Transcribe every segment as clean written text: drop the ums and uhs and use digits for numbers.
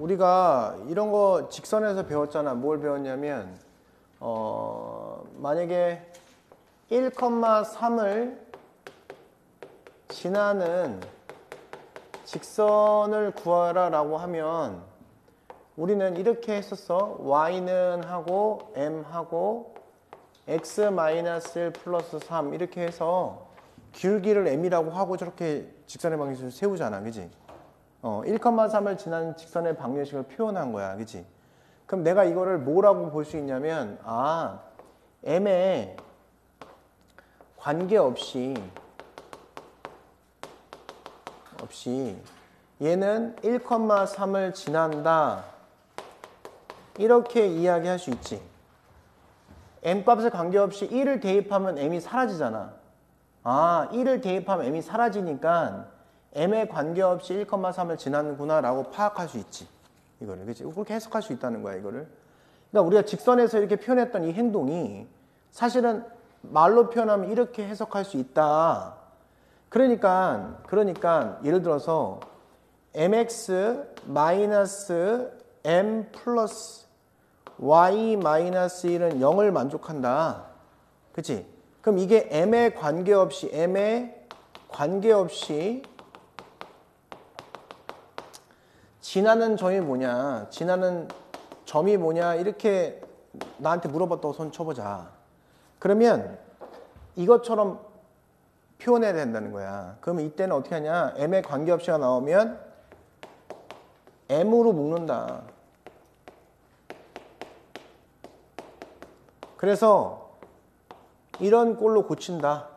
우리가 이런 거 직선에서 배웠잖아. 뭘 배웠냐면, 만약에 1,3을 지나는 직선을 구하라 라고 하면, 우리는 이렇게 했었어. y는 하고, m하고, x-1 플러스 3 이렇게 해서 기울기를 m이라고 하고 저렇게 직선의 방정식을 세우잖아. 그지? 1,3을 지난 직선의 방정식을 표현한 거야. 그치? 그럼 내가 이거를 뭐라고 볼 수 있냐면, m에 관계없이 얘는 1,3을 지난다. 이렇게 이야기할 수 있지. m 값에 관계없이 1을 대입하면 m이 사라지잖아. 1을 대입하면 m이 사라지니까 m에 관계없이 1,3을 지나는구나 라고 파악할 수 있지. 이거를. 그치? 그렇게 해석할 수 있다는 거야, 이거를. 그러니까 우리가 직선에서 이렇게 표현했던 이 행동이 사실은 말로 표현하면 이렇게 해석할 수 있다. 그러니까 예를 들어서 mx 마이너스 m 플러스 y 마이너스 1은 0을 만족한다. 그치? 그럼 이게 m에 관계없이 지나는 점이 뭐냐, 지나는 점이 뭐냐, 이렇게 나한테 물어봤다고 손 쳐보자. 그러면 이것처럼 표현해야 된다는 거야. 그러면 이때는 어떻게 하냐, m에 관계없이가 나오면 m으로 묶는다. 그래서 이런 꼴로 고친다.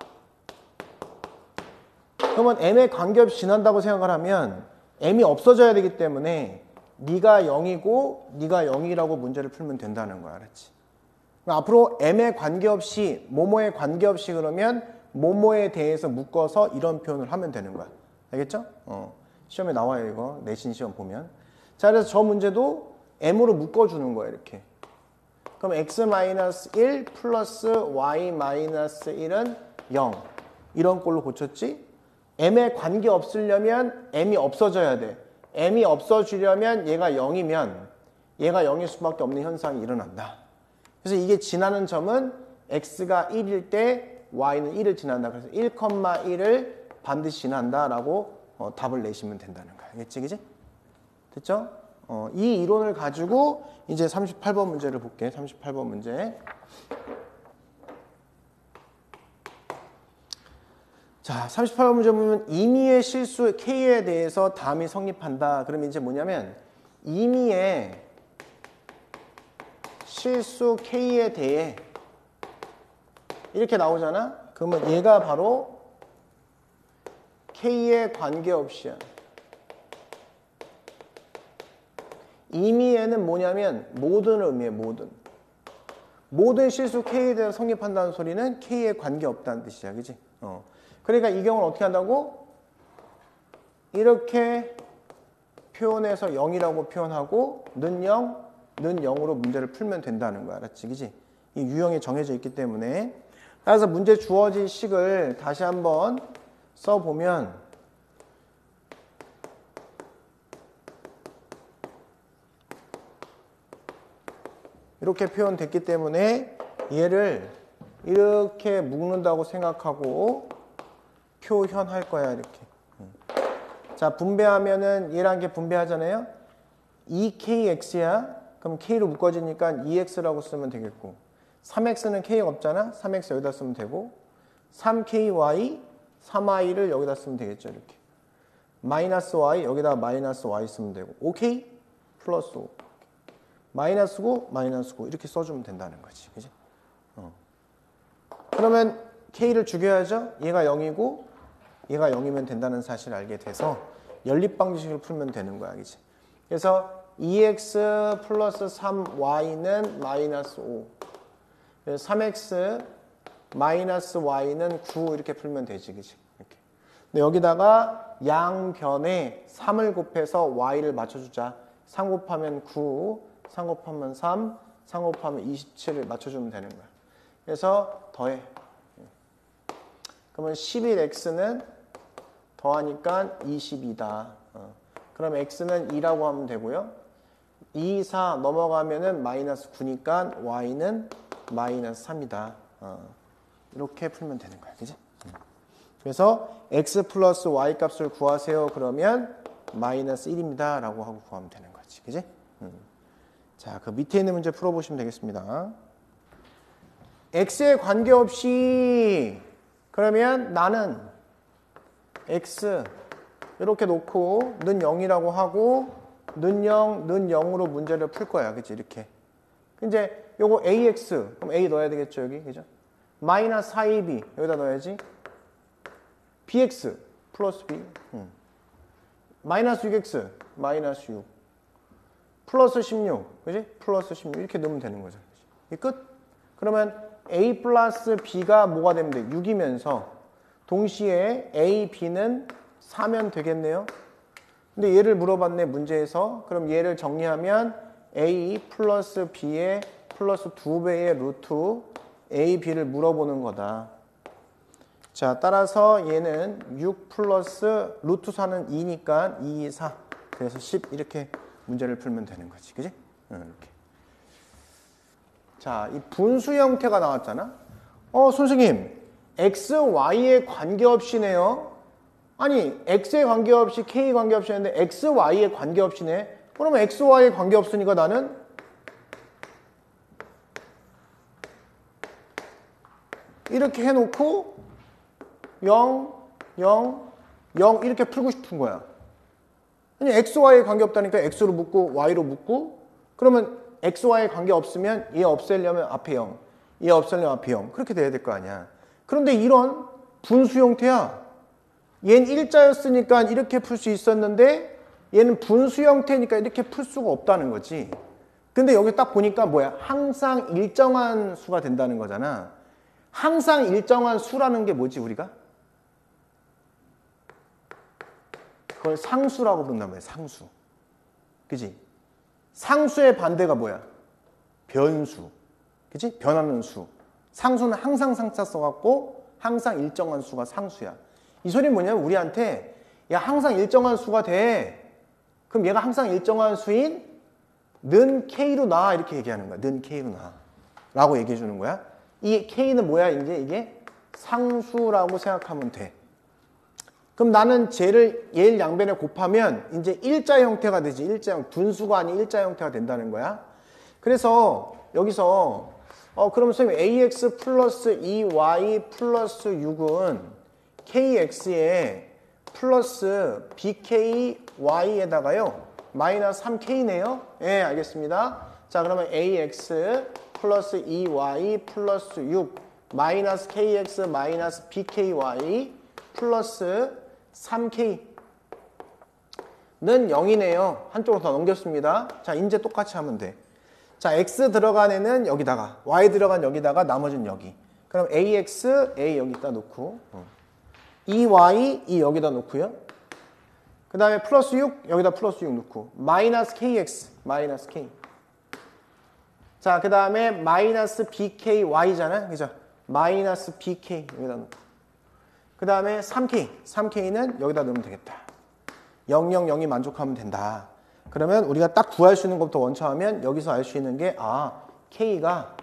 그러면 m에 관계없이 지난다고 생각을 하면 m이 없어져야 되기 때문에 네가 0이고 네가 0이라고 문제를 풀면 된다는 거야. 알았지? 그러니까 앞으로 m에 관계없이 뭐뭐에 관계없이 그러면 뭐뭐에 대해서 묶어서 이런 표현을 하면 되는 거야. 알겠죠? 시험에 나와요, 이거. 내신 시험 보면. 자, 그래서 저 문제도 m으로 묶어주는 거야, 이렇게. 그럼 x-1 플러스 y-1은 0. 이런 꼴로 고쳤지? m에 관계 없으려면 m이 없어져야 돼. m이 없어지려면 얘가 0이면 얘가 0일 수밖에 없는 현상이 일어난다. 그래서 이게 지나는 점은 x가 1일 때 y는 1을 지난다. 그래서 1,1을 반드시 지난다라고 답을 내시면 된다는 거야. 알겠지? 그지? 됐죠? 이 이론을 가지고 이제 38번 문제를 볼게. 38번 문제. 자, 38번 문제 보면 임의의 실수 K에 대해서 다음이 성립한다. 그러면 이제 뭐냐면 임의의 실수 K에 대해 이렇게 나오잖아. 그러면 얘가 바로 K에 관계없이야. 임의에는 뭐냐면 모든 의미에 모든 실수 K에 대해서 성립한다는 소리는 K에 관계없다는 뜻이야. 그치? 그러니까 이 경우는 어떻게 한다고? 이렇게 표현해서 0이라고 표현하고 는 0으로 문제를 풀면 된다는 거야. 알았지? 그치? 이 유형이 정해져 있기 때문에. 따라서 문제 주어진 식을 다시 한번 써보면 이렇게 표현됐기 때문에 얘를 이렇게 묶는다고 생각하고 표현할 거야. 이렇게. 자, 분배하면은 얘랑 게 분배하잖아요. 2kx야. 그럼 k로 묶어지니까 2x라고 쓰면 되겠고, 3x는 k가 없잖아. 3x 여기다 쓰면 되고, 3ky, 3i를 여기다 쓰면 되겠죠. 이렇게. 마이너스 y 여기다 마이너스 y 쓰면 되고, 5k 플러스 5 마이너스 9 마이너스 9 이렇게 써주면 된다는 거지. 그지? 그러면 k를 죽여야죠. 얘가 0이고 얘가 0이면 된다는 사실을 알게 돼서 연립방정식을 풀면 되는 거야. 그치? 그래서 2x 플러스 3y는 마이너스 5. 그래서 3x 마이너스 y는 9 이렇게 풀면 되지. 그치? 이렇게. 근데 여기다가 양변에 3을 곱해서 y를 맞춰주자. 3 곱하면 9, 3 곱하면 3, 3 곱하면 27을 맞춰주면 되는 거야. 그래서 더해. 그러면 11x는 더하니까 22다. 그럼 x는 2라고 하면 되고요. 2, 4 넘어가면은 마이너스 9니까 y는 마이너스 3이다. 이렇게 풀면 되는 거야. 그지? 그래서 x 플러스 y 값을 구하세요. 그러면 마이너스 1입니다. 라고 하고 구하면 되는 거지. 그지? 자, 그 밑에 있는 문제 풀어보시면 되겠습니다. x에 관계없이 그러면 나는 x 이렇게 놓고 는 0이라고 하고 는 0, 는 0으로 문제를 풀 거야. 그치? 이렇게. 이제 요거 ax 그럼 a 넣어야 되겠죠. 여기. 그죠? 마이너스 4ab 여기다 넣어야지. bx 플러스 b 마이너스 6x 마이너스 6 플러스 16 그지? 플러스 16 이렇게 넣으면 되는 거죠. 이 끝? 그러면 a 플러스 b가 뭐가 되면 돼? 6이면서 동시에 a, b는 4면 되겠네요. 근데 얘를 물어봤네 문제에서. 그럼 얘를 정리하면 a 플러스 b의 플러스 2배의 루트 a, b를 물어보는 거다. 자, 따라서 얘는 6 플러스 루트 4는 2니까 2, 4 그래서 10 이렇게 문제를 풀면 되는 거지. 그지? 이렇게. 자, 이 분수 형태가 나왔잖아. 선생님 x, y에 관계없이네요. 아니 x에 관계없이 k에 관계없이 했는데 x, y에 관계없이네. 그러면 x, y에 관계없으니까 나는 이렇게 해놓고 0, 0, 0 이렇게 풀고 싶은 거야. 아니 x, y에 관계없다니까 x로 묶고 y로 묶고 그러면 x, y에 관계없으면 얘 없애려면 앞에 0, 얘 없애려면 앞에 0 그렇게 돼야 될 거 아니야. 그런데 이런 분수 형태야. 얘는 일자였으니까 이렇게 풀 수 있었는데 얘는 분수 형태니까 이렇게 풀 수가 없다는 거지. 근데 여기 딱 보니까 뭐야? 항상 일정한 수가 된다는 거잖아. 항상 일정한 수라는 게 뭐지 우리가? 그걸 상수라고 부른단 말이야. 상수. 그지? 상수의 반대가 뭐야? 변수. 그지? 변하는 수. 상수는 항상 상자 써갖고 항상 일정한 수가 상수야. 이 소리는 뭐냐면 우리한테 야 항상 일정한 수가 돼. 그럼 얘가 항상 일정한 수인 는 k로 나 이렇게 얘기하는 거야. 는 k로 나 라고 얘기해 주는 거야. 이 k는 뭐야? 이제 이게 상수라고 생각하면 돼. 그럼 나는 얘를 양변에 곱하면 이제 일자 형태가 되지. 일자형 분수가 아닌 일자 형태가 된다는 거야. 그래서 여기서 그럼 선생님 ax 플러스 2y 플러스 6은 kx에 플러스 bky에다가요 마이너스 3k네요. 예, 알겠습니다. 자, 그러면 ax 플러스 2y 플러스 6 마이너스 kx 마이너스 bky 플러스 3k는 0이네요. 한쪽으로 더 넘겼습니다. 자, 이제 똑같이 하면 돼. 자, x 들어간 애는 여기다가 y 들어간 여기다가 나머지는 여기. 그럼 ax, a 여기다 놓고 2y, 2 여기다 놓고요. 그 다음에 플러스 6 여기다 플러스 6 놓고 마이너스 kx, 마이너스 k. 자, 그 다음에 마이너스 bky잖아. 그죠? 마이너스 bk 여기다 놓고 그 다음에 3k, 3k는 여기다 넣으면 되겠다. 0, 0, 0이 만족하면 된다. 그러면 우리가 딱 구할 수 있는 것부터 원처하면 여기서 알 수 있는 게 k가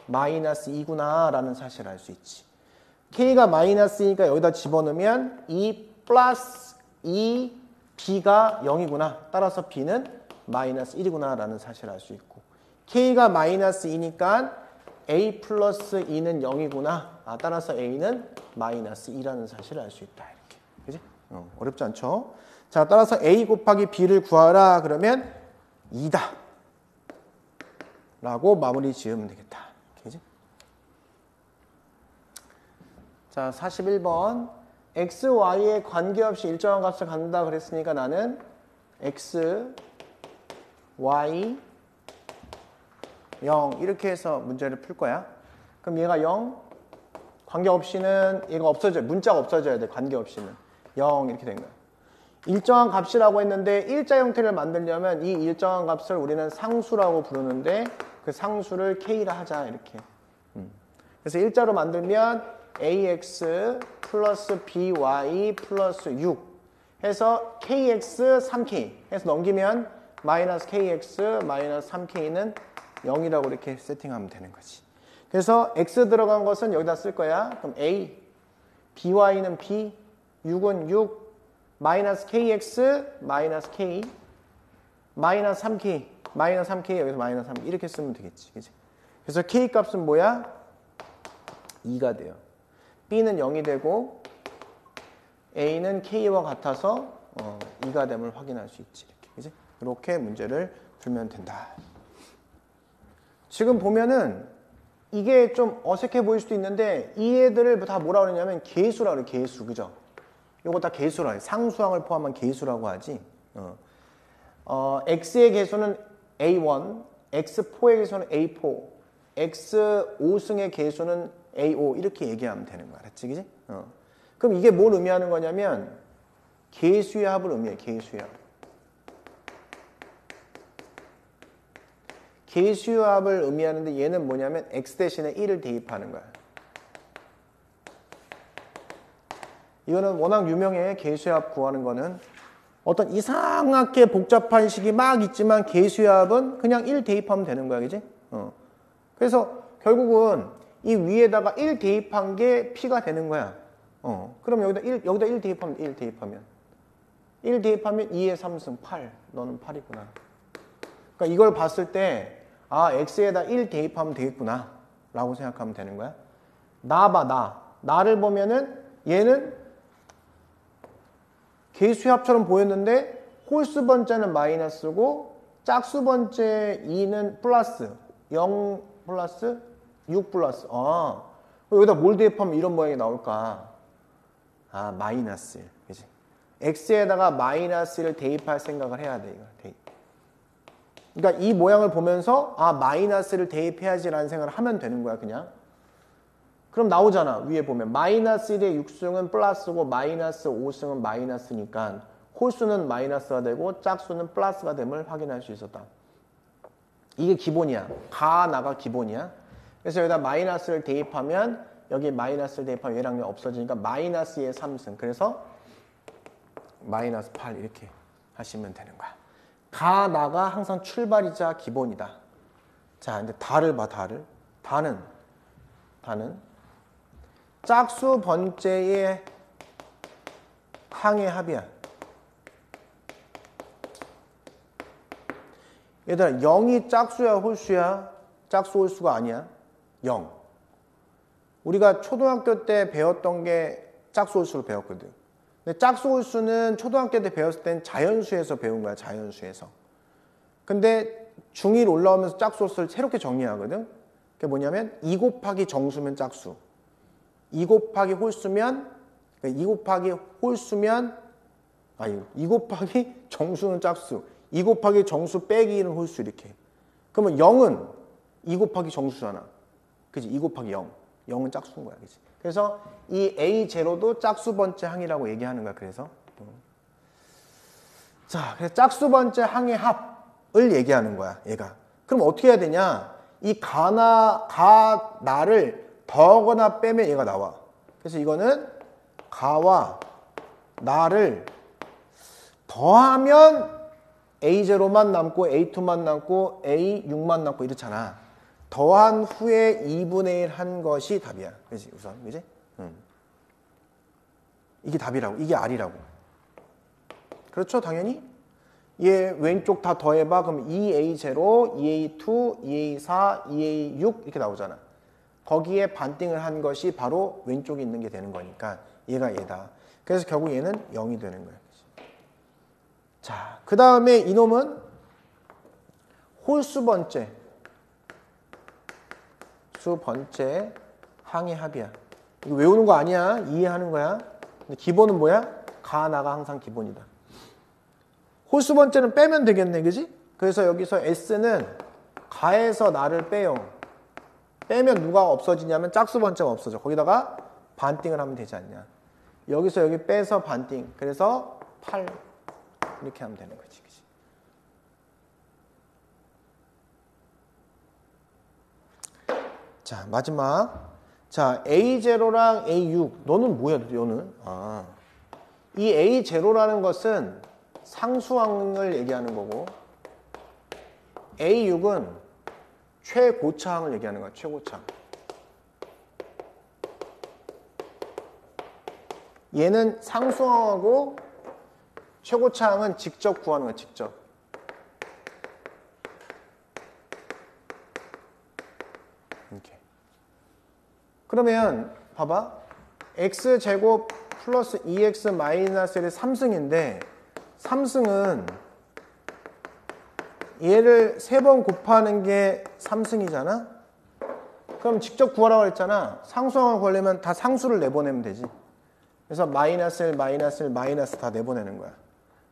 마이너스 2구나 라는 사실을 알 수 있지. k가 마이너스니까 여기다 집어넣으면 2 플러스 2 b가 0이구나. 따라서 b는 마이너스 1이구나 라는 사실을 알 수 있고 k가 마이너스 2니까 a 플러스 2는 0이구나. 따라서 a는 마이너스 2라는 사실을 알 수 있다. 이렇게. 그지? 어렵지 않죠? 자, 따라서 a 곱하기 b를 구하라. 그러면 2다. 라고 마무리 지으면 되겠다. 그지? 자, 41번. x, y에 관계없이 일정한 값을 갖는다 그랬으니까 나는 x, y, 0 이렇게 해서 문제를 풀 거야. 그럼 얘가 0, 관계없이는 얘가 없어져야 돼. 문자가 없어져야 돼. 관계없이는 0 이렇게 된 거야. 일정한 값이라고 했는데 일자 형태를 만들려면 이 일정한 값을 우리는 상수라고 부르는데 그 상수를 k라 하자 이렇게. 그래서 일자로 만들면 ax 플러스 by 플러스 6 해서 kx 3k 해서 넘기면 마이너스 kx 마이너스 3k는 0이라고 이렇게 세팅하면 되는 거지. 그래서 x 들어간 것은 여기다 쓸 거야. 그럼 a, by는 b, 6은 6, 마이너스 kx 마이너스 k, 마이너스 3k, 마이너스 3k 여기서 마이너스 3 이렇게 쓰면 되겠지. 그치? 그래서 k 값은 뭐야? 2가 돼요. b는 0이 되고 a는 k와 같아서 2가 됨을 확인할 수 있지. 이렇게, 그치? 이렇게 문제를 풀면 된다. 지금 보면은 이게 좀 어색해 보일 수도 있는데 이 애들을 다 뭐라 그러냐면 계수라 그래. 계수. 그죠? 요거 다 계수라 해. 상수항을 포함한 계수라고 하지. x의 계수는 a1, x4의 계수는 a4, x5승의 계수는 a5 이렇게 얘기하면 되는 거야. 알았지? 그지? 그럼 이게 뭘 의미하는 거냐면 계수의 합을 의미해. 계수의 합. 계수의 합을 의미하는데 얘는 뭐냐면 x 대신에 1을 대입하는 거야. 이거는 워낙 유명해. 계수의 합 구하는 거는. 어떤 이상하게 복잡한 식이 막 있지만 계수의 합은 그냥 1 대입하면 되는 거야. 그지? 그래서 결국은 이 위에다가 1 대입한 게 p가 되는 거야. 그럼 여기다 1 대입하면 1 대입하면 2의 3승 8. 너는 8이구나. 그러니까 이걸 봤을 때 아, x에다 1 대입하면 되겠구나 라고 생각하면 되는 거야. 나 봐, 나를 보면은 얘는 계수의 합처럼 보였는데 홀수 번째는 마이너스고 짝수 번째 2는 플러스 0 플러스 6 플러스 여기다 뭘 대입하면 이런 모양이 나올까? 아, 마이너스 1. 그치? x에다가 마이너스 1을 대입할 생각을 해야 돼. 이거 대입. 그러니까 이 모양을 보면서 아, 마이너스를 대입해야지라는 생각을 하면 되는 거야. 그냥. 그럼 나오잖아. 위에 보면 마이너스 1의 6승은 플러스고 마이너스 5승은 마이너스니까 홀수는 마이너스가 되고 짝수는 플러스가 됨을 확인할 수 있었다. 이게 기본이야. 나가 기본이야. 그래서 여기다 마이너스를 대입하면 여기 마이너스를 대입하면 얘랑 없어지니까 마이너스 2의 3승. 그래서 마이너스 8 이렇게 하시면 되는 거야. 나가 항상 출발이자 기본이다. 자, 이제 다를 봐. 다는 짝수 번째의 항의 합이야. 얘들아, 0이 짝수야 홀수야? 짝수 홀수가 아니야. 0. 우리가 초등학교 때 배웠던 게 짝수 홀수로 배웠거든. 근데 짝수 홀수는 초등학교 때 배웠을 땐 자연수에서 배운 거야. 자연수에서. 근데 중1 올라오면서 짝수 홀수를 새롭게 정리하거든. 그게 뭐냐면 2 곱하기 정수면 짝수, 2 곱하기 홀수면 2 곱하기 정수는 짝수, 2 곱하기 정수 빼기 1은 홀수 이렇게. 그러면 0은 2 곱하기 정수잖아. 그치? 2 곱하기 0. 0은 짝수인 거야. 그치? 그래서 이 A0도 짝수 번째 항이라고 얘기하는 거야. 그래서. 자, 그래서 짝수 번째 항의 합을 얘기하는 거야. 얘가. 그럼 어떻게 해야 되냐? 이 나를 더하거나 빼면 얘가 나와. 그래서 이거는 가와 나를 더하면 A0만 남고 A2만 남고 A6만 남고 이렇잖아. 더한 후에 2분의 1 한 것이 답이야. 그지? 우선. 그지? 이게 답이라고. 이게 R이라고. 그렇죠? 당연히. 얘 왼쪽 다 더해봐. 그럼 2A0, 2A2, 2A4, 2A6 이렇게 나오잖아. 거기에 반띵을 한 것이 바로 왼쪽에 있는 게 되는 거니까 얘가 얘다. 그래서 결국 얘는 0이 되는 거야. 자, 그 다음에 이놈은 홀수 번째 항의 합이야. 이거 외우는 거 아니야. 이해하는 거야. 근데 기본은 뭐야? 나가 항상 기본이다. 홀수 번째는 빼면 되겠네. 그지? 그래서 여기서 S는 가에서 나를 빼요. 빼면 누가 없어지냐면 짝수 번째가 없어져. 거기다가 반띵을 하면 되지 않냐. 여기서 여기 빼서 반띵. 그래서 8 이렇게 하면 되는 거지. 그치? 자, 마지막. 자, A0랑 A6. 너는 뭐야, 너는? 이 A0라는 것은 상수항을 얘기하는 거고 A6은 최고차항을 얘기하는 거야. 최고차항. 얘는 상수항하고 최고차항은 직접 구하는 거야. 직접. 이렇게. 그러면 봐봐. x제곱 플러스 2x 마이너스 1이 3승인데 3승은 얘를 3번 곱하는 게 3승이잖아? 그럼 직접 구하라고 했잖아. 상수항을 구하려면 다 상수를 내보내면 되지. 그래서 마이너스 1, 마이너스 1, 마이너스 다 내보내는 거야.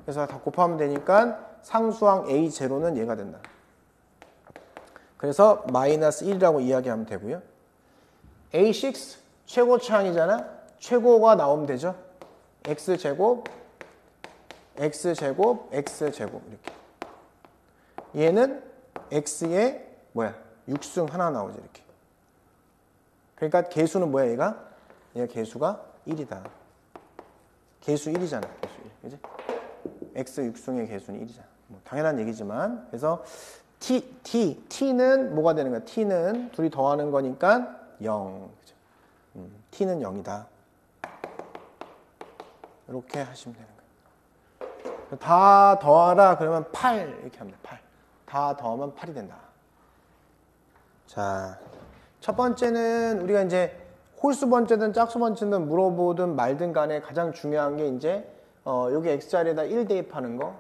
그래서 다 곱하면 되니까 상수항 A0는 얘가 된다. 그래서 마이너스 1이라고 이야기하면 되고요. A6 최고차항이잖아. 최고가 나오면 되죠. x제곱, x제곱, x제곱 이렇게. 얘는 x의 뭐야? 6승 하나 나오죠. 이렇게. 그러니까 개수는 뭐야 얘가? 얘가 개수가 1이다. 개수 1이잖아. 개수 1. 그지? x 6승의 개수는 1이잖아. 뭐 당연한 얘기지만. 그래서 t는 뭐가 되는 거야? t는 둘이 더하는 거니까 0. 그죠? t는 0이다. 이렇게 하시면 되는 거예요. 다 더하라 그러면 8 이렇게 하면 돼. 8. 다 더하면 8이 된다. 자, 첫 번째는 우리가 이제 홀수 번째든 짝수 번째든 물어보든 말든 간에 가장 중요한 게 이제 여기 x자리에다 1 대입하는 거,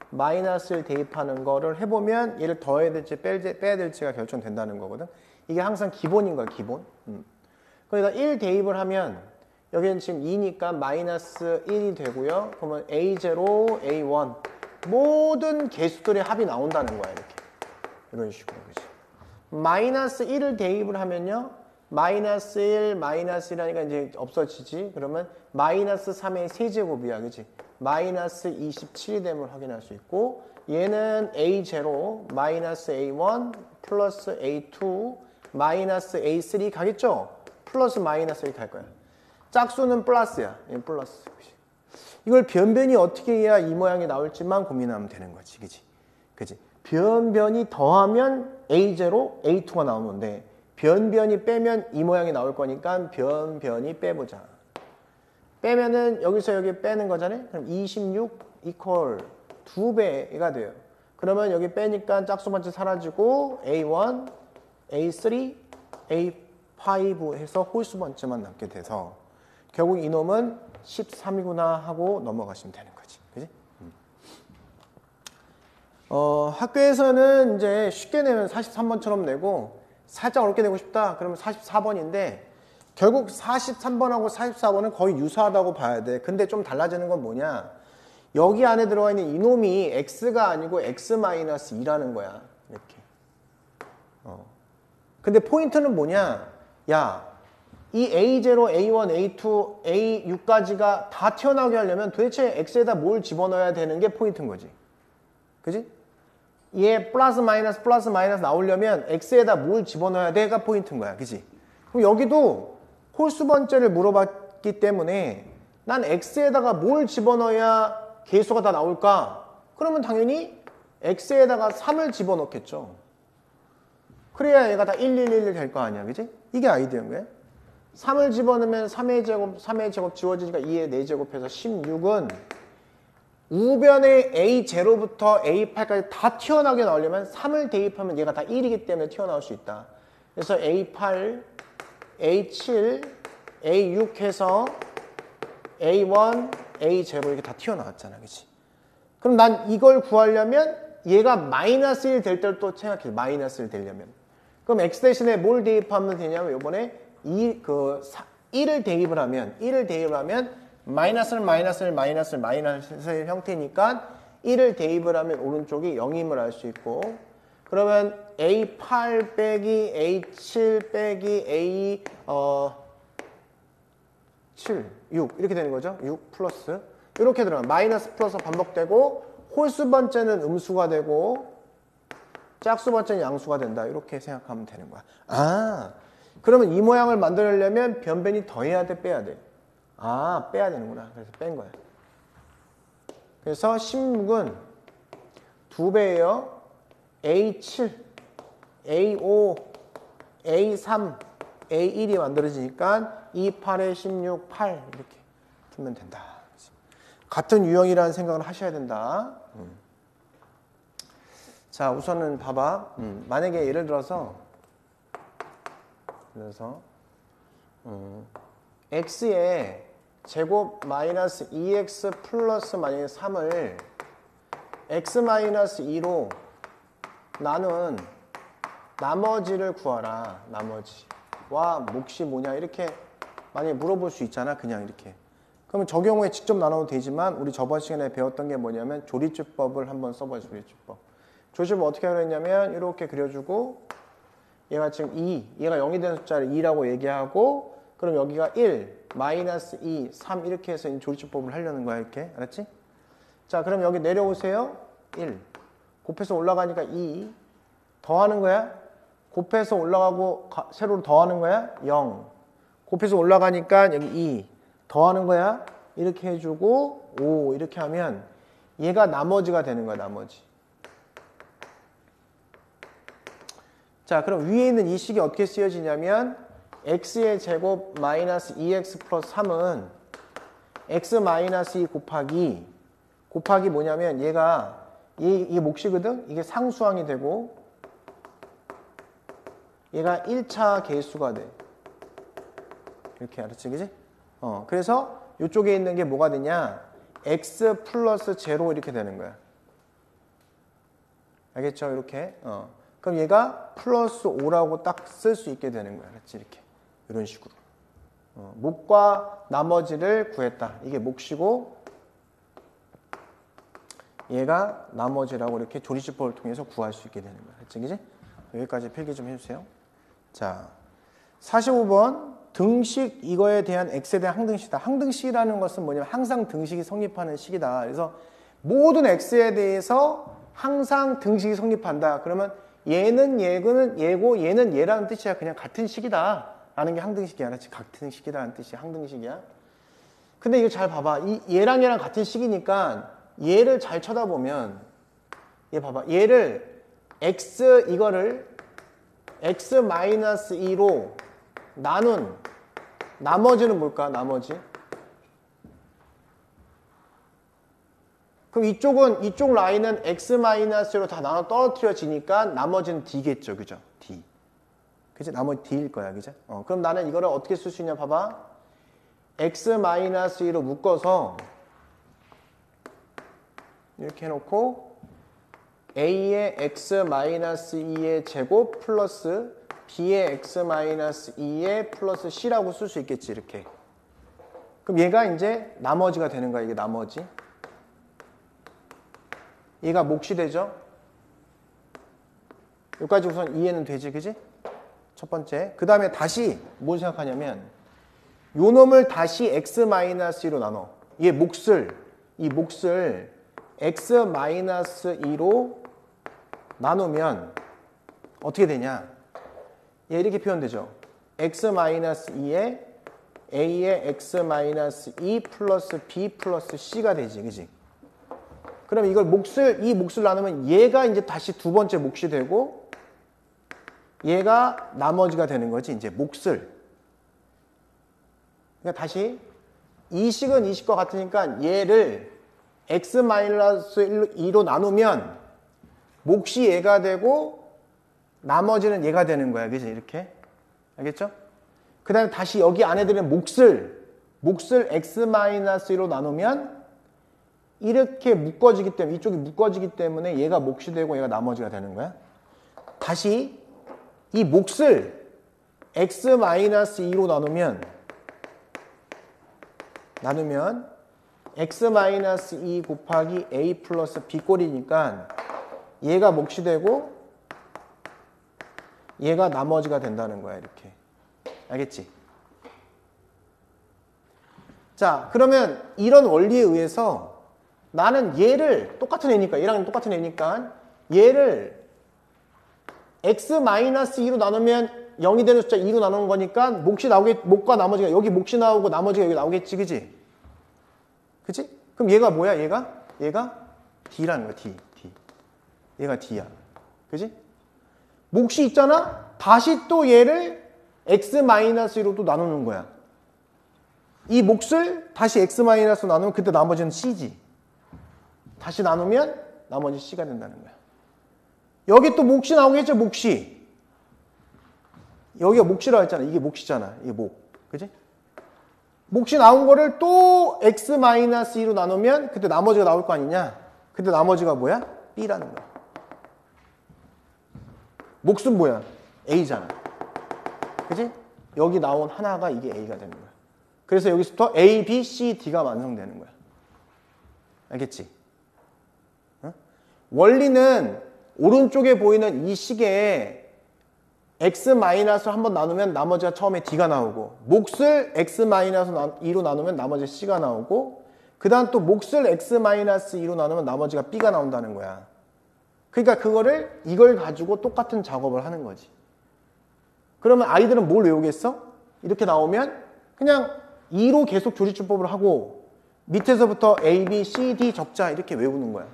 마이너스 1 대입하는 거를 해보면 얘를 더해야 될지 빼야 될지가 결정된다는 거거든. 이게 항상 기본인 거야, 기본. 그러니까 1 대입을 하면 여기는 지금 2니까 마이너스 1이 되고요. 그러면 A0, A1 모든 개수들의 합이 나온다는 거야. 이렇게. 이런 식으로. 그치? 마이너스 1을 대입을 하면요. 마이너스 1, 마이너스 1 하니까 이제 없어지지. 그러면 마이너스 3의 세제곱이야. 그치? 마이너스 27이 됨을 확인할 수 있고 얘는 A0, 마이너스 A1, 플러스 A2, 마이너스 A3 가겠죠? 플러스 마이너스 이렇게 갈 거야. 짝수는 플러스야. 얘는 플러스. 이걸 변변이 어떻게 해야 이 모양이 나올지만 고민하면 되는 거지. 그치? 그치? 변변이 더하면 A0, A2가 나오는데 변변이 빼면 이 모양이 나올 거니까 변변이 빼보자. 빼면은 여기서 여기 빼는 거잖아요. 그럼 26 이퀄 2배가 돼요. 그러면 여기 빼니까 짝수 번째 사라지고 A1, A3, A5 해서 홀수 번째만 남게 돼서 결국 이놈은 13이구나 하고 넘어가시면 되는 거지. 그지? 학교에서는 이제 쉽게 내면 43번처럼 내고 살짝 어렵게 내고 싶다. 그러면 44번인데 결국 43번하고 44번은 거의 유사하다고 봐야 돼. 근데 좀 달라지는 건 뭐냐? 여기 안에 들어가 있는 이놈이 x가 아니고 x-2라는 거야. 이렇게. 근데 포인트는 뭐냐? 야, 이 A0, A1, A2, A6까지가 다 튀어나오게 하려면 도대체 x에다 뭘 집어넣어야 되는 게 포인트인 거지. 그지? 얘 플러스 마이너스 나오려면 x에다 뭘 집어넣어야 돼가 포인트인 거야. 그지? 그럼 여기도 홀수 번째를 물어봤기 때문에 난 x에다가 뭘 집어넣어야 개수가 다 나올까? 그러면 당연히 x에다가 3을 집어넣겠죠. 그래야 얘가 다 1, 1, 1 될 거 아니야. 그지? 이게 아이디어인 거야. 3을 집어넣으면 3의 제곱 지워지니까 2의 4제곱해서 16은 우변의 A0부터 A8까지 다 튀어나오게 나오려면 3을 대입하면 얘가 다 1이기 때문에 튀어나올 수 있다. 그래서 A8, A7, A6 해서 A1, A0 이렇게 다 튀어나왔잖아. 그치? 그럼 난 이걸 구하려면 얘가 마이너스 1 될 때를 또 생각해. 마이너스 1 되려면. 그럼 X 대신에 뭘 대입하면 되냐면 요번에 1을 대입을 하면 마이너스는 마이너스의 형태니까 1을 대입을 하면 오른쪽이 0임을 알 수 있고 그러면 A8 빼기 A7 빼기 A 7, 6 이렇게 되는 거죠. 6 플러스 이렇게 들어가 마이너스 플러스 반복되고 홀수 번째는 음수가 되고 짝수 번째는 양수가 된다. 이렇게 생각하면 되는 거야. 아, 그러면 이 모양을 만들려면 변변이 더해야 돼, 빼야 돼? 아, 빼야 되는구나. 그래서 뺀 거야. 그래서 16은 2배예요. A7, A5, A3, A1이 만들어지니까 2, 8에 16, 8 이렇게 풀면 된다. 같은 유형이라는 생각을 하셔야 된다. 자, 우선은 봐봐. 만약에 예를 들어서 x의 제곱 마이너스 2x 플러스 만약에 3을 x 마이너스 2로 나눈 나머지를 구하라. 나머지와 몫이 뭐냐 이렇게 만약에 물어볼 수 있잖아. 그냥 이렇게. 그러면 저 경우에 직접 나눠도 되지만 우리 저번 시간에 배웠던 게 뭐냐면 조리주법을 한번 써봐요. 조리주법. 조리주법 어떻게 하려냐면 이렇게 그려주고 얘가 지금 2, 얘가 0이 되는 숫자를 2라고 얘기하고 그럼 여기가 1, 마이너스 2, 3 이렇게 해서 조리주법을 하려는 거야. 이렇게. 알았지? 자, 그럼 여기 내려오세요. 1. 곱해서 올라가니까 2. 더하는 거야. 곱해서 올라가고 세로로 더하는 거야. 0. 곱해서 올라가니까 여기 2. 더하는 거야. 이렇게 해주고 5 이렇게 하면 얘가 나머지가 되는 거야. 나머지. 자, 그럼 위에 있는 이 식이 어떻게 쓰여지냐면 x의 제곱 마이너스 2x 플러스 3은 x 마이너스 2 곱하기 뭐냐면 얘가 이게 몫이거든. 이게 상수항이 되고 얘가 1차 계수가 돼. 이렇게 알았지, 그지? 그래서 이쪽에 있는 게 뭐가 되냐? x 플러스 제로 이렇게 되는 거야. 알겠죠? 이렇게. 그럼 얘가 플러스 5라고 딱 쓸 수 있게 되는 거야. 알았지? 이렇게. 이런 식으로. 몫과 나머지를 구했다. 이게 몫이고 얘가 나머지라고 이렇게 조리주법을 통해서 구할 수 있게 되는 거야. 알았지? 그지? 여기까지 필기 좀 해주세요. 자, 45번. 등식 이거에 대한 x에 대한 항등식이다. 항등식이라는 것은 뭐냐면 항상 등식이 성립하는 식이다. 그래서 모든 x에 대해서 항상 등식이 성립한다. 그러면 얘는 얘고 얘는 얘라는 뜻이야. 그냥 같은 식이다 라는 게 항등식이야. 알았지? 같은 식이라는 뜻이 항등식이야. 근데 이거 잘 봐봐. 얘랑 같은 식이니까 얘를 잘 쳐다보면 얘 봐봐. 얘를 이거를 x-2로 나눈 나머지는 뭘까? 나머지. 그럼 이쪽 라인은 x-로 다 나눠 떨어뜨려지니까 나머지는 d겠죠. 그죠? d. 그치? 나머지 d일 거야. 그죠? 그럼 나는 이거를 어떻게 쓸 수 있냐 봐봐. x-2로 묶어서 이렇게 해놓고 a의 x-2의 제곱 플러스 b의 x-2의 플러스 c라고 쓸 수 있겠지. 이렇게. 그럼 얘가 이제 나머지가 되는 거야. 이게 나머지. 얘가 몫이 되죠. 여기까지 우선 이해는 되지. 그지? 첫 번째. 그 다음에 다시 뭘 생각하냐면 요 놈을 다시 x-2로 나눠. 이 몫을 x-2로 나누면 어떻게 되냐? 얘 이렇게 표현되죠. x-2에 a의 x-2 플러스 b 플러스 c가 되지. 그지? 그럼 이걸 이 몫을 나누면 얘가 이제 다시 두 번째 몫이 되고 얘가 나머지가 되는 거지. 이제 몫을. 그러니까 다시 이 식은 이 식과 같으니까 얘를 x-2로 나누면 몫이 얘가 되고 나머지는 얘가 되는 거야. 그지? 이렇게. 알겠죠? 그 다음에 다시 여기 안에 들은 몫을 x-2로 나누면 이렇게 묶어지기 때문에 이쪽이 묶어지기 때문에 얘가 몫이 되고 얘가 나머지가 되는 거야. 다시 이 몫을 x-2로 나누면 x-2 곱하기 a 플러스 b 꼴이니까 얘가 몫이 되고 얘가 나머지가 된다는 거야. 이렇게. 알겠지? 자, 그러면 이런 원리에 의해서 나는 얘를 얘랑 똑같은 애니까 얘를 x-2로 나누면 0이 되는 숫자 2로 나누는 거니까 목과 나머지가 여기 몫이 나오고 나머지가 여기 나오겠지, 그지? 그지? 그럼 얘가 뭐야, 얘가 D라는 거야, D. 얘가 D야. 그지? 몫이 있잖아? 다시 또 얘를 X-1로 나누는 거야. 이 몫을 다시 X-1로 나누면 그때 나머지는 C지. 다시 나누면 나머지 C가 된다는 거야. 여기 또 몫이 나오겠죠, 몫이. 여기가 몫이라고 했잖아. 이게 몫이잖아. 이게 몫. 그지? 몫이 나온 거를 또 X-2로 나누면 그때 나머지가 나올 거 아니냐? 그때 나머지가 뭐야? B라는 거야. 몫은 뭐야? A잖아. 그지? 여기 나온 하나가 이게 A가 되는 거야. 그래서 여기서부터 A, B, C, D가 완성되는 거야. 알겠지? 어? 원리는 오른쪽에 보이는 이 식에 X-를 한번 나누면 나머지가 처음에 D가 나오고, 몫을 X-2로 나누면 나머지 C가 나오고, 그 다음 또 몫을 X-2로 나누면 나머지가 B가 나온다는 거야. 그러니까 이걸 가지고 똑같은 작업을 하는 거지. 그러면 아이들은 뭘 외우겠어? 이렇게 나오면 그냥 2로 계속 조리출법을 하고 밑에서부터 A, B, C, D 적자 이렇게 외우는 거야.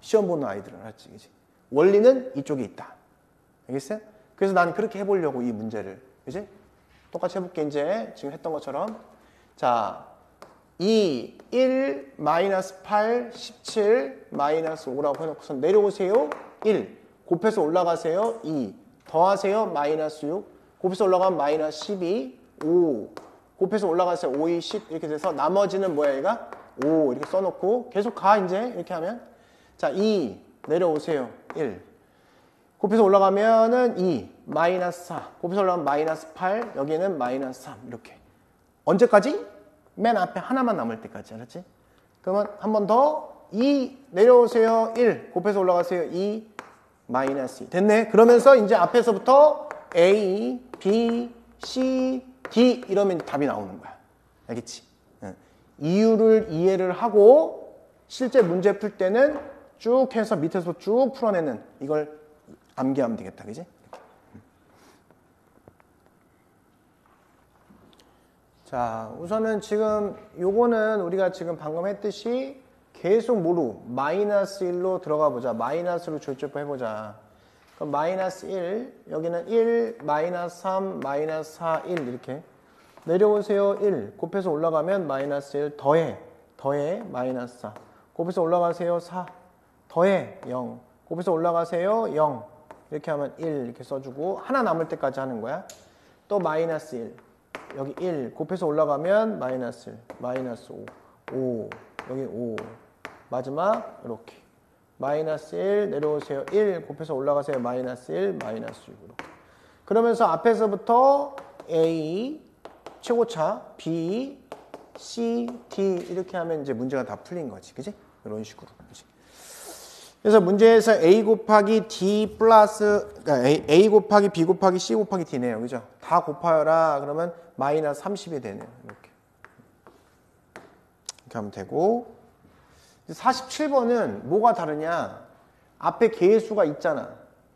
시험 보는 아이들은. 알았지? 그치? 원리는 이쪽에 있다. 알겠어요? 그래서 난 그렇게 해보려고 이 문제를. 그치? 똑같이 해볼게. 이제 지금 했던 것처럼. 자, 2, 1, 마이너스 8, 17, 마이너스 5라고 해놓고서 내려오세요. 1. 곱해서 올라가세요. 2. 더하세요. 마이너스 6. 곱해서 올라가면 마이너스 12. 5. 곱해서 올라가세요. 5, 2, 10. 이렇게 돼서 나머지는 뭐야, 얘가? 5. 이렇게 써놓고 계속 가, 이제. 이렇게 하면. 자, 2. 내려오세요. 1. 곱해서 올라가면은 2. 마이너스 4. 곱해서 올라가면 마이너스 8. 여기는 마이너스 3. 이렇게. 언제까지? 맨 앞에 하나만 남을 때까지. 알았지? 그러면 한 번 더. 2 내려오세요. 1 곱해서 올라가세요. 2 마이너스 2. 됐네. 그러면서 이제 앞에서부터 A, B, C, D 이러면 답이 나오는 거야. 알겠지? 이유를 이해를 하고 실제 문제 풀 때는 쭉 해서 밑에서 쭉 풀어내는 이걸 암기하면 되겠다. 그지? 자, 우선은 지금 요거는 우리가 지금 방금 했듯이 계속 뭐로? 마이너스 1로 들어가 보자. 마이너스로 조립법 해보자. 그럼 마이너스 1, 여기는 1, 마이너스 3, 마이너스 4, 1 이렇게. 내려오세요. 1, 곱해서 올라가면 마이너스 1, 더해, 마이너스 4. 곱해서 올라가세요. 4, 더해, 0. 곱해서 올라가세요. 0. 이렇게 하면 1 이렇게 써주고 하나 남을 때까지 하는 거야. 또 마이너스 1. 여기 1 곱해서 올라가면 마이너스 1, 마이너스 5, 여기 5 마지막 이렇게 마이너스 1 내려오세요. 1 곱해서 올라가세요. 마이너스 1, 마이너스 6 이렇게. 그러면서 앞에서부터 A 최고차 B, C, D 이렇게 하면 이제 문제가 다 풀린 거지. 그지? 이런 식으로. 그치? 그래서 문제에서 A 곱하기 D 플러스, 그러니까 A 곱하기 B 곱하기 C 곱하기 D네요. 그죠? 다 곱하여라. 그러면 마이너스 30이 되네요. 이렇게 하면 되고. 47번은 뭐가 다르냐? 앞에 개의 수가 있잖아.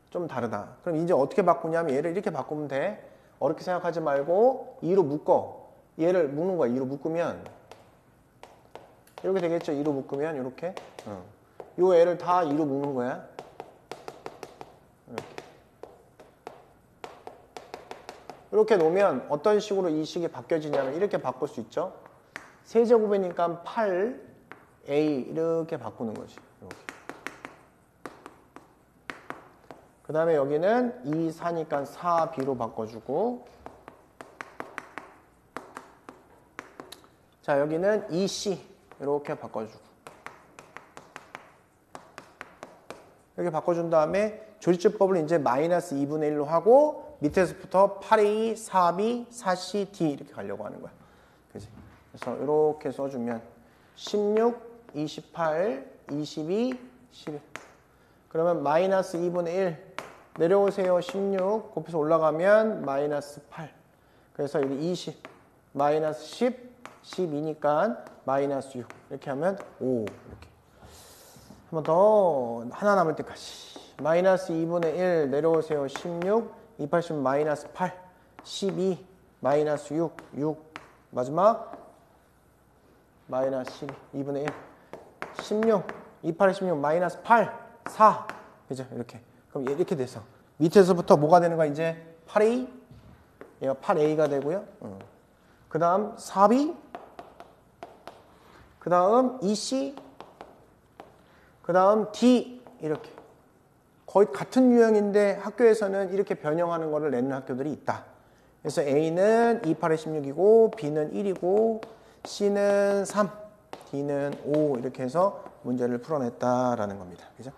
좀 다르다. 그럼 이제 어떻게 바꾸냐면 얘를 이렇게 바꾸면 돼. 어렵게 생각하지 말고 2로 묶어. 얘를 묶는 거야. 2로 묶으면 이렇게 되겠죠. 2로 묶으면 이렇게. 요 애를 다 2로 묶는 거야. 이렇게 놓으면 어떤 식으로 이 식이 바뀌어지냐면 이렇게 바꿀 수 있죠. 세제곱이니까 8, A 이렇게 바꾸는 거지. 이렇게. 그 다음에 여기는 2, 4니까 4, B로 바꿔주고 자 여기는 2C 이렇게 바꿔주고 이렇게 바꿔준 다음에 조리제법을 이제 마이너스 2분의 1로 하고 밑에서부터 8A, 4B, 4C, D 이렇게 가려고 하는 거야. 그치? 그래서 이렇게 써주면 16, 28, 22, 11 그러면 마이너스 2분의 1 내려오세요. 16 곱해서 올라가면 마이너스 8 그래서 여기 20 마이너스 10, 12니까 마이너스 6 이렇게 하면 5 이렇게 한 번 더 하나 남을 때까지 마이너스 2분의 1 내려오세요. 16 280 마이너스 8 12 마이너스 6 마지막 마이너스 12 2분의 1 16 28에 16 마이너스 8 4 그죠? 이렇게 그럼 이렇게 돼서 밑에서부터 뭐가 되는 거야 이제 8a 얘가 8a가 되고요. 그 다음 4b 그 다음 2c 그 다음 d 이렇게 거의 같은 유형인데 학교에서는 이렇게 변형하는 거를 내는 학교들이 있다. 그래서 A는 28에 16이고 B는 1이고 C는 3, D는 5 이렇게 해서 문제를 풀어냈다라는 겁니다. 그죠?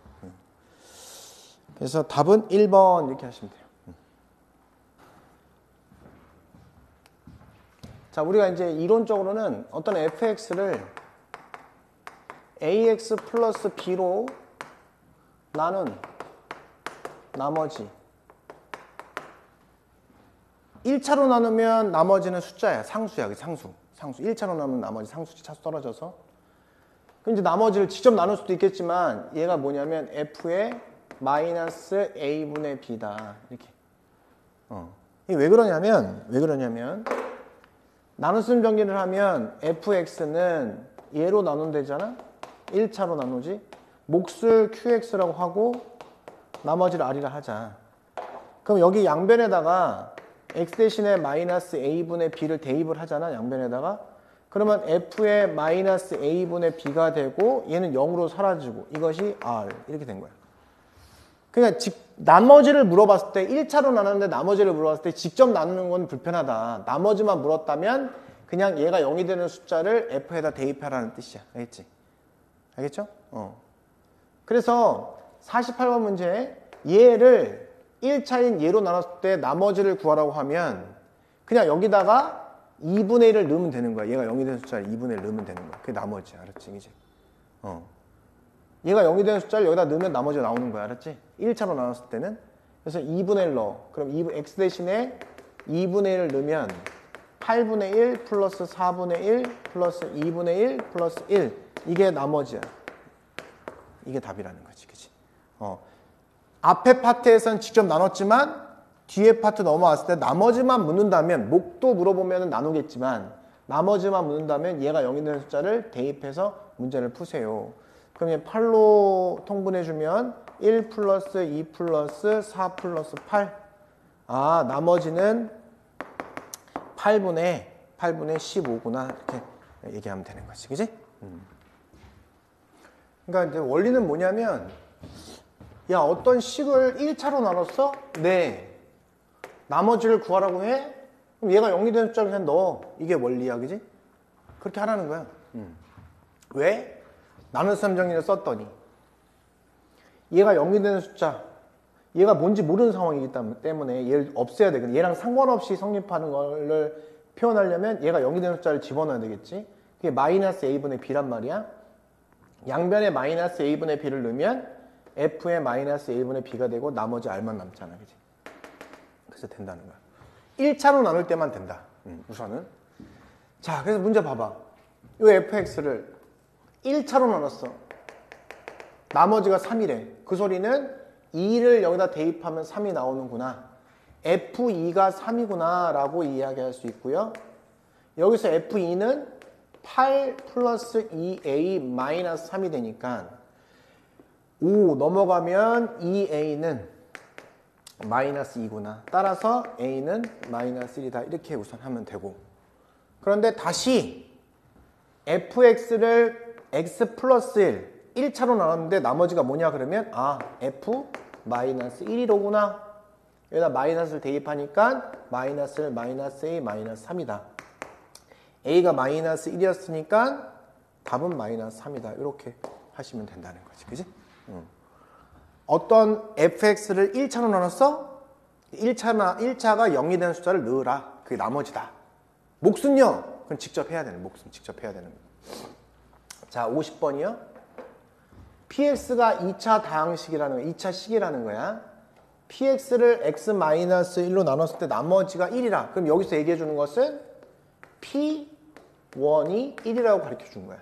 그래서 답은 1번 이렇게 하시면 돼요. 자, 우리가 이제 이론적으로는 어떤 fx를 ax 플러스 b로 나눈 나머지 1차로 나누면 나머지는 숫자야. 상수야. 상수. 1차로 나누면 나머지 상수치 차수 떨어져서. 그럼 이제 나머지를 직접 나눌 수도 있겠지만 얘가 뭐냐면 f의 마이너스 a분의 b다. 이렇게. 이게 왜 그러냐면 나눗셈 정리를 하면 fx는 얘로 나눈대잖아. 1차로 나누지. 몫을 qx라고 하고 나머지를 r이라 하자. 그럼 여기 양변에다가 x 대신에 마이너스 a분의 b를 대입을 하잖아. 양변에다가. 그러면 f의 마이너스 a분의 b가 되고 얘는 0으로 사라지고 이것이 r 이렇게 된 거야. 그러니까 나머지를 물어봤을 때 1차로 나눴는데 나머지를 물어봤을 때 직접 나누는 건 불편하다. 나머지만 물었다면 그냥 얘가 0이 되는 숫자를 f에다 대입하라는 뜻이야. 알겠지? 알겠죠? 그래서 48번 문제에 얘를 1차인 얘로 나눴을 때 나머지를 구하라고 하면 그냥 여기다가 2분의 1을 넣으면 되는 거야. 얘가 0이 되는 숫자를 2분의 1 넣으면 되는 거야. 그게 나머지야. 알았지? 이제. 얘가 0이 되는 숫자를 여기다 넣으면 나머지가 나오는 거야. 알았지? 1차로 나눴을 때는. 그래서 2분의 1 넣어. 그럼 x 대신에 2분의 1을 넣으면 8분의 1 플러스 4분의 1 플러스 2분의 1 플러스 1. 이게 나머지야. 이게 답이라는 거지. 그치? 앞에 파트에서는 직접 나눴지만 뒤에 파트 넘어왔을 때 나머지만 묻는다면 목도 물어보면 나누겠지만 나머지만 묻는다면 얘가 0이 되는 숫자를 대입해서 문제를 푸세요. 그럼 얘 8로 통분해주면 1 플러스 2 플러스 4 플러스 8. 아, 나머지는 8분의 15구나. 이렇게 얘기하면 되는 거지. 그지? 그러니까 이제 원리는 뭐냐면, 야, 어떤 식을 1차로 나눴어? 네. 나머지를 구하라고 해? 그럼 얘가 0이 되는 숫자를 그냥 넣어. 이게 원리야. 그지? 그렇게 하라는 거야. 왜? 나눗셈 정리를 썼더니 얘가 0이 되는 숫자, 얘가 뭔지 모르는 상황이기 때문에 얘를 없애야 돼. 얘랑 상관없이 성립하는 거를 표현하려면 얘가 0이 되는 숫자를 집어넣어야 되겠지. 그게 마이너스 a분의 b란 말이야. 양변에 마이너스 a분의 b를 넣으면 f의 마이너스 a분의 b가 되고 나머지 r만 남잖아. 그치? 그래서 된다는 거야. 1차로 나눌 때만 된다. 우선은. 자, 그래서 문제 봐봐. 이 fx를 1차로 나눴어. 나머지가 3이래. 그 소리는 2를 여기다 대입하면 3이 나오는구나. F2가 3이구나 라고 이야기할 수 있고요. 여기서 F2는 8 플러스 2A 마이너스 3이 되니까 5 넘어가면 2A는 마이너스 2구나. 따라서 A는 마이너스 1이다. 이렇게 우선 하면 되고. 그런데 다시 fx를 x 플러스 1, 1차로 나눴는데 나머지가 뭐냐 그러면 f 마이너스 1이로구나. 여기다 마이너스를 대입하니까 마이너스 A 마이너스 3이다. a가 마이너스 1이었으니까 답은 마이너스 3이다. 이렇게 하시면 된다는 거지. 그지? 어떤 fx를 1차로 나눴어? 1차가 0이 되는 숫자를 넣으라. 그게 나머지다. 몫은요? 그건 직접 해야 되는, 몫은 직접 해야 되는 거예요. 자, 50번이요. px가 2차 다항식이라는 거야. 2차 식이라는 거야. px를 x-1로 나눴을 때 나머지가 1이라. 그럼 여기서 얘기해 주는 것은 p1이 1이라고 가르쳐 준 거야.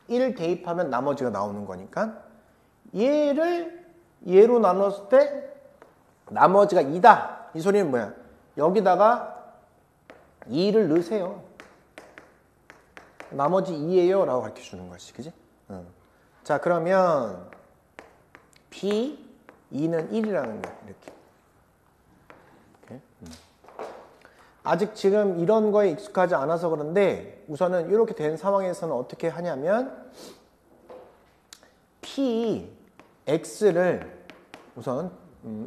1을 대입하면 나머지가 나오는 거니까 얘를 얘로 나눴을 때 나머지가 2다. 이 소리는 뭐야? 여기다가 2를 넣으세요. 나머지 2예요 라고 가르쳐주는 것이, 그지? 자, 그러면 P 2는 1이라는 거야. 이렇게. 아직 지금 이런 거에 익숙하지 않아서 그런데 우선은 이렇게 된 상황에서는 어떻게 하냐면 PX를 우선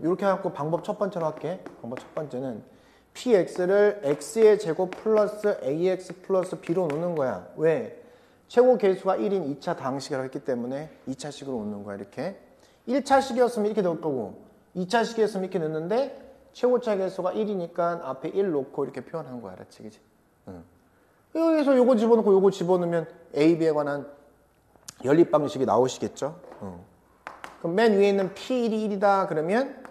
이렇게 해갖고 방법 첫 번째로 할게. 방법 첫 번째는 PX를 X의 제곱 플러스 AX 플러스 B로 놓는 거야. 왜? 최고 계수가 1인 2차 방식이라고 했기 때문에 2차식으로 놓는 거야. 이렇게 1차식이었으면 이렇게 넣을 거고 2차식이었으면 이렇게 넣는데 최고차 계수가 1이니까 앞에 1 놓고 이렇게 표현한 거야. 알았지? 그치? 여기서 요거 집어넣고 요거 집어넣으면 A, B에 관한 연립 방식이 나오시겠죠? 그럼 맨 위에 있는 P1이 1이다 그러면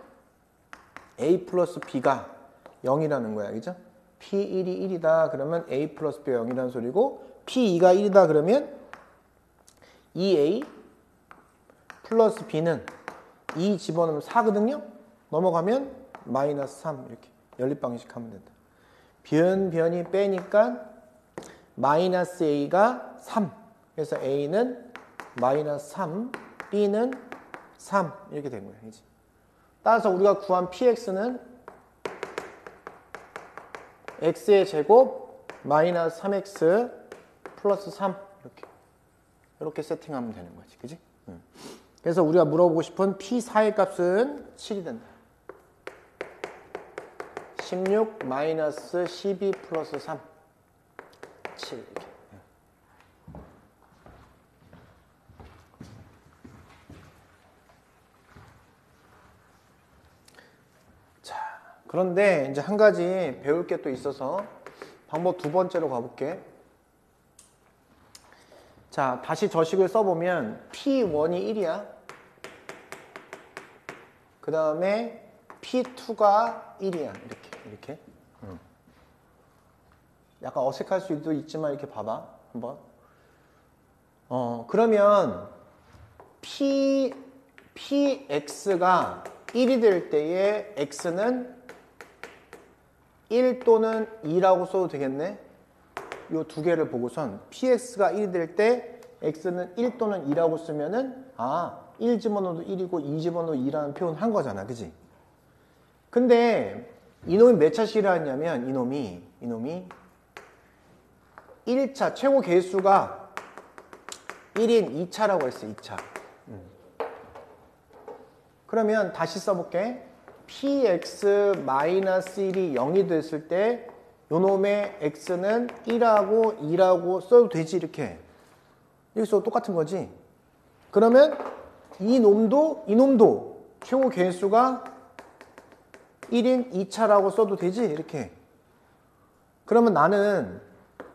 A 플러스 B가 0이라는 거야. 그죠? P1이 1이다 그러면 A 플러스 B가 0이라는 소리고 P2가 1이다 그러면 2A 플러스 B는 2 집어넣으면 4거든요? 넘어가면 마이너스 3 이렇게 연립 방식 하면 된다. 변이 빼니까 마이너스 A가 3 그래서 A는 마이너스 3 B는 3 이렇게 된 거야. 그치? 따라서 우리가 구한 PX는 X의 제곱 마이너스 3X 플러스 3 이렇게 세팅하면 되는 거지. 그치? 그래서 우리가 물어보고 싶은 P4의 값은 7이 된다. 16 마이너스 12 플러스 3 7 이렇게. 자, 그런데 이제 한 가지 배울 게 또 있어서 방법 두 번째로 가볼게. 자, 다시 저식을 써보면 P1이 1이야. 그 다음에 P2가 1이야. 이렇게. 약간 어색할 수도 있지만 이렇게 봐봐. 한번. 그러면 PX가 1이 될 때에 X는 1 또는 2라고 써도 되겠네. 이 두 개를 보고선 PX가 1이 될 때 X는 1 또는 2라고 쓰면은 1 집어넣어도 1이고 2 집어넣어도 2라는 표현 한 거잖아. 그지? 근데 이놈이 몇 차식이라 했냐면 이놈이 1차 최고 계수가 1인 2차라고 했어. 2차. 그러면 다시 써볼게. PX-1이 0이 됐을 때 요놈의 X는 1하고 2라고 써도 되지. 이렇게 써도 똑같은 거지. 그러면 이놈도 최고 계수가 1인 2차라고 써도 되지. 이렇게. 그러면 나는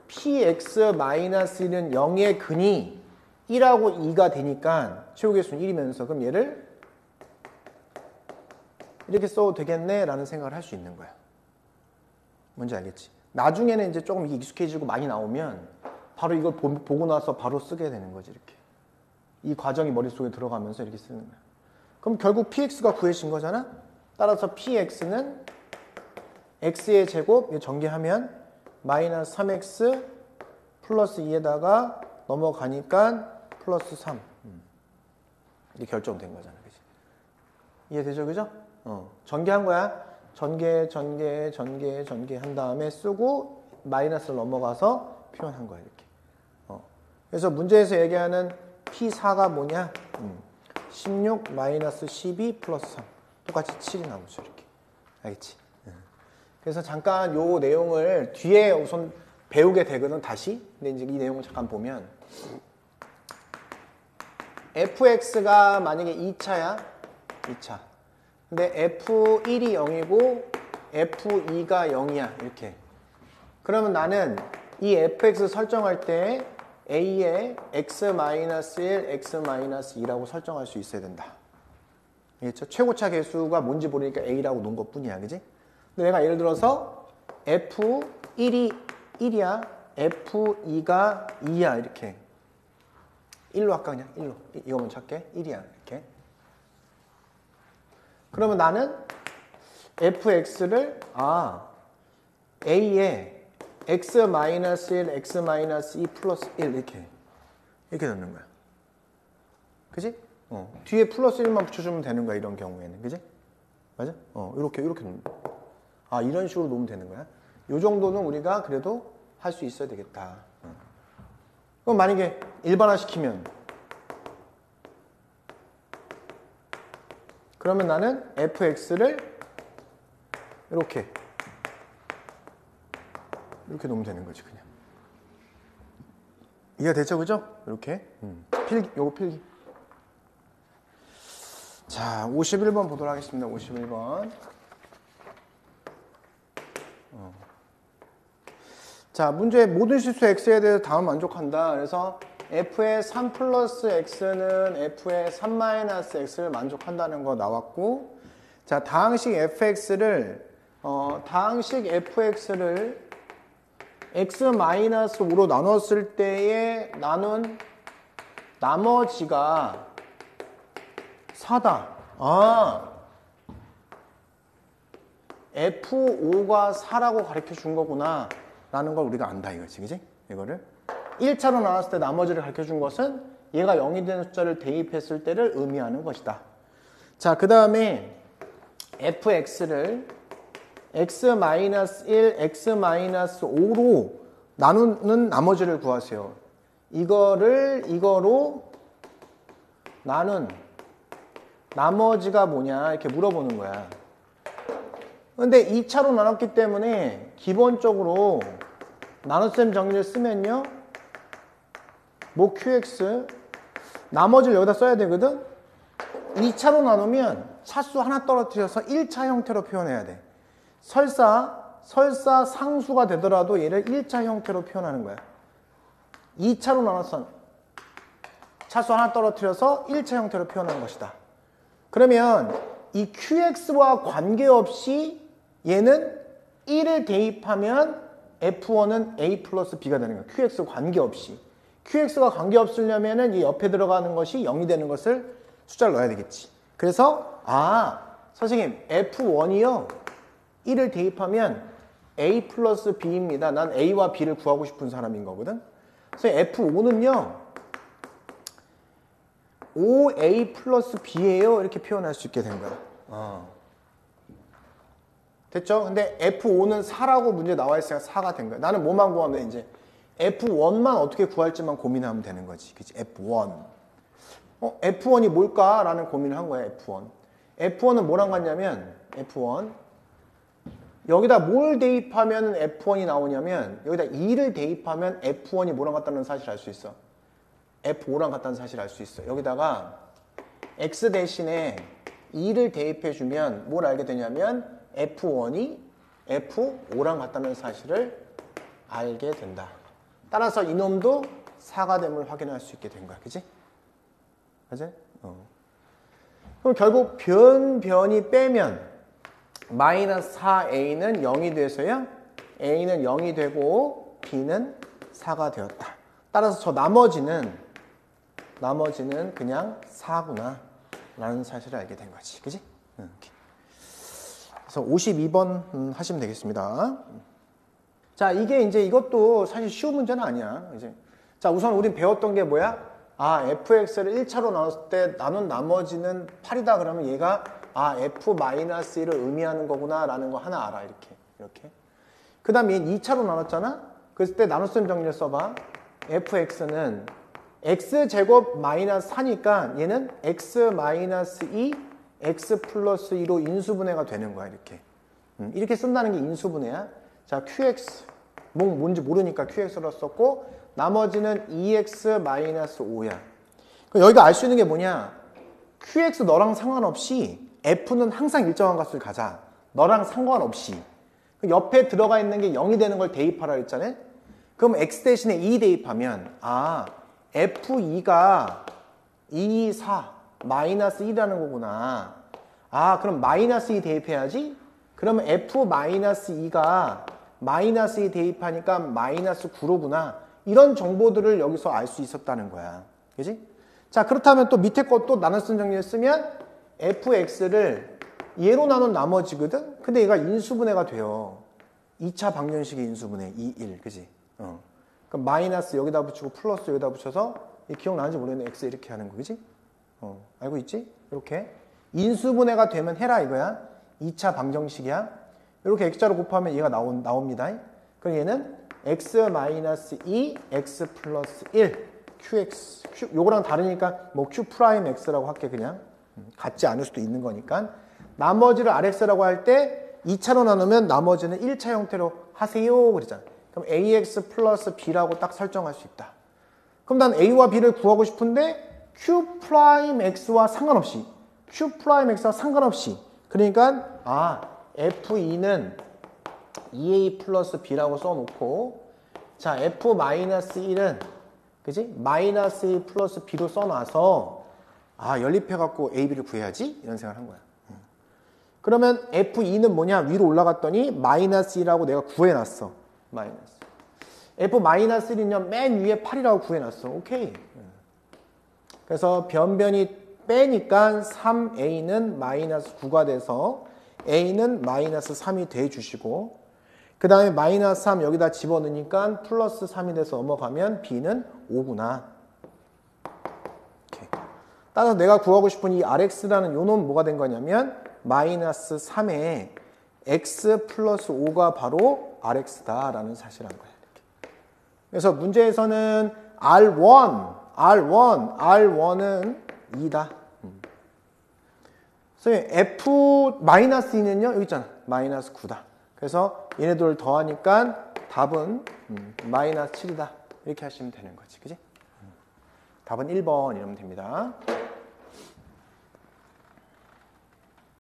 PX-1은 0의 근이 1하고 2가 되니까 최고 계수는 1이면서 그럼 얘를 이렇게 써도 되겠네 라는 생각을 할 수 있는 거야. 뭔지 알겠지? 나중에는 이제 조금 익숙해지고 많이 나오면 바로 이걸 보고 나서 바로 쓰게 되는 거지. 이렇게. 이 과정이 머릿속에 들어가면서 이렇게 쓰는 거야. 그럼 결국 PX가 구해진 거잖아? 따라서 PX는 X의 제곱 전개하면 마이너스 3X 플러스 2에다가 넘어가니까 플러스 3 이게 결정된 거잖아. 그치? 이해되죠? 그죠? 전개한 거야. 전개 한 다음에 쓰고 마이너스를 넘어가서 표현한 거야. 이렇게. 그래서 문제에서 얘기하는 P4가 뭐냐? 16 마이너스 12 플러스 3 똑같이 7이 나오죠. 이렇게. 알겠지? 그래서 잠깐 요 내용을 뒤에 우선 배우게 되거든. 다시. 근데 이제 이 내용을 잠깐 보면 fx가 만약에 2차야. 2차. 근데 f1이 0이고 f2가 0이야. 이렇게. 그러면 나는 이 fx 설정할 때 a에 x-1, x-2라고 설정할 수 있어야 된다. 알겠죠? 최고차 계수가 뭔지 모르니까 a라고 놓은 것 뿐이야. 그지? 근데 내가 예를 들어서 f1이 1이야. f2가 2야. 이렇게. 1로 할까 그냥? 1로. 이거 먼저 할게. 1이야. 이렇게. 그러면 나는 fx를 A에 x-1, x-2 플러스 1 이렇게 넣는 거야. 그지? 뒤에 플러스 1만 붙여주면 되는 거야, 이런 경우에는. 그지? 맞아? 이렇게 놓는 거야. 아, 이런 식으로 놓으면 되는 거야. 요 정도는 우리가 그래도 할 수 있어야 되겠다. 그럼 만약에 일반화 시키면, 그러면 나는 fx를 이렇게 놓으면 되는 거지, 그냥. 이해가 됐죠, 그죠? 이렇게. 요거 필기. 자, 51번 보도록 하겠습니다. 51번. 자, 문제의 모든 실수 x에 대해서 다음 만족한다. 그래서 f의 3 플러스 x는 f의 3 마이너스 x를 만족한다는 거 나왔고, 자, 다항식 fx를 x 마이너스 5로 나눴을 때에 나눈 나머지가 4다. F5가 4라고 가르쳐 준 거구나 라는 걸 우리가 안다 이거지, 그지? 이거를 1차로 나눴을 때 나머지를 가르쳐 준 것은 얘가 0이 되는 숫자를 대입했을 때를 의미하는 것이다. 자, 그 다음에 fx를 x-1, x-5로 나누는 나머지를 구하세요. 이거로 나눈 나머지가 뭐냐 이렇게 물어보는 거야. 근데 2차로 나눴기 때문에 기본적으로 나눗셈 정리를 쓰면요, 뭐 qx 나머지를 여기다 써야 되거든. 2차로 나누면 차수 하나 떨어뜨려서 1차 형태로 표현해야 돼. 설사 상수가 되더라도 얘를 1차 형태로 표현하는 거야. 2차로 나눠서 차수 하나 떨어뜨려서 1차 형태로 표현하는 것이다. 그러면 이 qx와 관계없이 얘는 1을 대입하면 f1은 a 플러스 b가 되는 거야. qx 관계없이. qx가 관계없으려면 이 옆에 들어가는 것이 0이 되는 것을 숫자를 넣어야 되겠지. 그래서 선생님 f1이요 1을 대입하면 a 플러스 b입니다. 난 a와 b를 구하고 싶은 사람인 거거든. 그래서 f5는요 5a 플러스 b예요. 이렇게 표현할 수 있게 된 거야. 됐죠? 근데 f5는 4라고 문제 나와 있으니까 4가 된 거야. 나는 뭐만 구하면 이제 f1만 어떻게 구할지만 고민하면 되는 거지. 그치? f1. f1이 뭘까라는 고민을 한 거야. f1은 뭐랑 같냐면 f1 여기다 뭘 대입하면 f1이 나오냐면 여기다 2를 대입하면 f1이 뭐랑 같다는 사실을 알 수 있어. f5랑 같다는 사실을 알 수 있어. 여기다가 x 대신에 2를 대입해주면 뭘 알게 되냐면 f1이 f5랑 같다는 사실을 알게 된다. 따라서 이놈도 4가 됨을 확인할 수 있게 된 거야. 그치? 맞아? 그럼 결국 변이 빼면 마이너스 4a는 0이 돼서요. a는 0이 되고 b는 4가 되었다. 따라서 저 나머지는 그냥 4구나 라는 사실을 알게 된 거지. 그치? 그래서 52번 하시면 되겠습니다. 자, 이것도 사실 쉬운 문제는 아니야. 자, 우선 우린 배웠던 게 뭐야? fx를 1차로 나눴을 때 나눈 나머지는 8이다 그러면 얘가 f-1을 의미하는 거구나 라는 거 하나 알아. 이렇게. 그 다음에 얘는 2차로 나눴잖아? 그랬을 때 나눗셈 정리를 써봐. fx는 x제곱 마이너스 4니까 얘는 x-2 x 플러스 2로 인수분해가 되는 거야. 이렇게 쓴다는 게 인수분해야. 자, qx 뭔지 모르니까 qx로 썼고 나머지는 2x-5야. 여기가 알 수 있는 게 뭐냐? qx 너랑 상관없이 f는 항상 일정한 값을 가자. 너랑 상관없이. 옆에 들어가 있는 게 0이 되는 걸 대입하라 했잖아요. 그럼 x 대신에 2 대입하면 f2가 2, 4, 마이너스 1이라는 거구나. 그럼 마이너스 2 대입해야지? 그러면 f-2가 마이너스 2 대입하니까 마이너스 9로구나. 이런 정보들을 여기서 알 수 있었다는 거야. 그지? 자, 그렇다면 또 밑에 것도 나눗셈 정리를 쓰면 fx를 얘로 나눈 나머지거든? 근데 얘가 인수분해가 돼요. 2차 방정식의 인수분해 2, 1, 그지? 그럼 마이너스 여기다 붙이고 플러스 여기다 붙여서 기억나는지 모르겠는데 x 이렇게 하는 거, 그지? 알고 있지? 이렇게 인수분해가 되면 해라 이거야. 2차 방정식이야. 이렇게 x자로 곱하면 얘가 나옵니다. 그럼 얘는 x-2, x 플러스 1, qx. 요거랑 다르니까 뭐 q 프라임 x라고 할게 그냥. 같지 않을 수도 있는 거니까. 나머지를 rx라고 할 때 2차로 나누면 나머지는 1차 형태로 하세요 그러잖아. 그럼 ax 플러스 b라고 딱 설정할 수 있다. 그럼 난 a와 b를 구하고 싶은데 q 프라임 x와 상관없이 그러니까 f2는 2a 플러스 b라고 써놓고 자 f 마이너스 1은 그지? 마이너스 1 플러스 b로 써놔서 연립해갖고 a, b를 구해야지 이런 생각을 한 거야. 그러면 f2는 뭐냐? 위로 올라갔더니 마이너스 1이라고 내가 구해놨어. 마이너스. f 마이너스 1이면 맨 위에 8이라고 구해놨어. 오케이. 그래서 변변이 빼니까 3a는 마이너스 9가 돼서 a는 마이너스 3이 돼주시고 그 다음에 마이너스 3 여기다 집어넣으니까 플러스 3이 돼서 넘어가면 b는 5구나. 따라서 내가 구하고 싶은 이 rx라는 요 놈은 뭐가 된 거냐면 마이너스 3에 x 플러스 5가 바로 rx다라는 사실을 한 거야. 이렇게. 그래서 문제에서는 R1은 2다. 그래서 f 마이너스 2는요 여기 있잖아. 마이너스 9다. 그래서 얘네들을 더하니까 답은 마이너스 7이다. 이렇게 하시면 되는 거지. 그지? 답은 1번 이러면 됩니다.